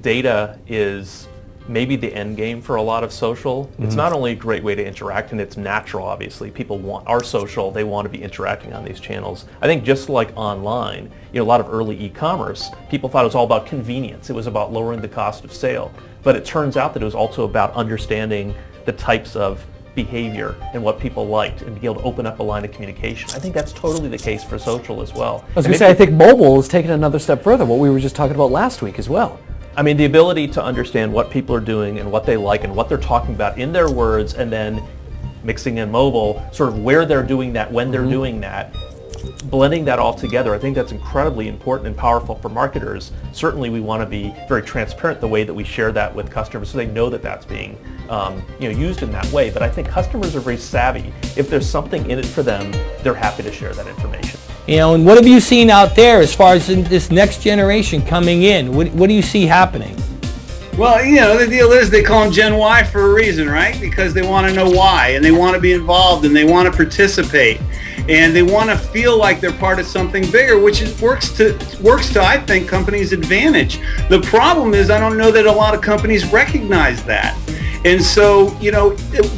Data is maybe the end game for a lot of social. It's not only a great way to interact, and it's natural, obviously. People are social, they want to be interacting on these channels. I think just like online, a lot of early e-commerce, people thought it was all about convenience. It was about lowering the cost of sale. But it turns out that it was also about understanding the types of behavior and what people liked and be able to open up a line of communication. I think that's totally the case for social as well. I was going to say, I think mobile has taken another step further, what we were just talking about last week as well. I mean, the ability to understand what people are doing and what they like and what they're talking about in their words, and then mixing in mobile, sort of where they're doing that, when they're doing that, blending that all together, I think that's incredibly important and powerful for marketers. Certainly we want to be very transparent the way that we share that with customers so they know that that's being used in that way. But I think customers are very savvy. If there's something in it for them, they're happy to share that information. And what have you seen out there as far as this next generation coming in? What do you see happening? Well, the deal is they call them Gen Y for a reason, right? Because they want to know why, and they want to be involved, and they want to participate, and they want to feel like they're part of something bigger, which works to I think companies' advantage. The problem is I don't know that a lot of companies recognize that. And so,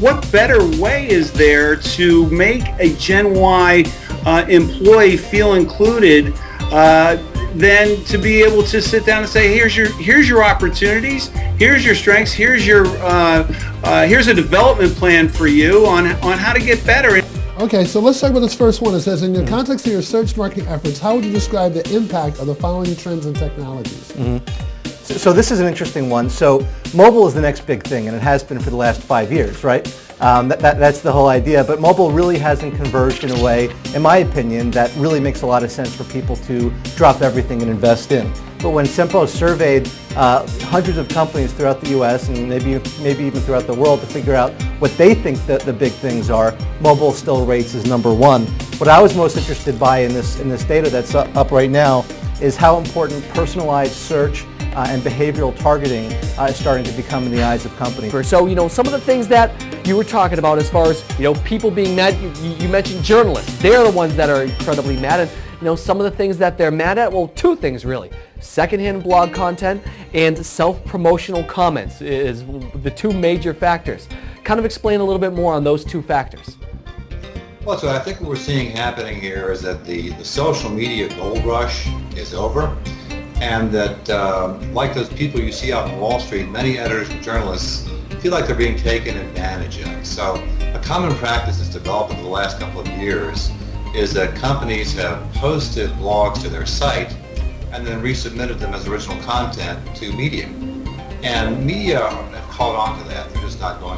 what better way is there to make a Gen Y employee feel included than to be able to sit down and say, here's your opportunities, here's your strengths, here's a development plan for you on how to get better. Okay, so let's talk about this first one. It says, in the context of your search marketing efforts, how would you describe the impact of the following trends and technologies? So this is an interesting one. So mobile is the next big thing, and it has been for the last 5 years, right? That's the whole idea. But mobile really hasn't converged in a way, in my opinion, that really makes a lot of sense for people to drop everything and invest in. But when Sempo surveyed hundreds of companies throughout the U.S. and maybe even throughout the world to figure out what they think that the big things are, mobile still rates as number one. What I was most interested by in this data that's up right now is how important personalized search and behavioral targeting is starting to become in the eyes of companies. So, some of the things that you were talking about as far as, people being mad, you mentioned journalists. They're the ones that are incredibly mad. And, some of the things that they're mad at, well, two things really. Secondhand blog content and self-promotional comments is the two major factors. Kind of explain a little bit more on those two factors. Well, so I think what we're seeing happening here is that the social media gold rush is over, and that like those people you see out on Wall Street, many editors and journalists feel like they're being taken advantage of. So a common practice that's developed over the last couple of years is that companies have posted blogs to their site and then resubmitted them as original content to Medium. And media have caught on to that. They're just not going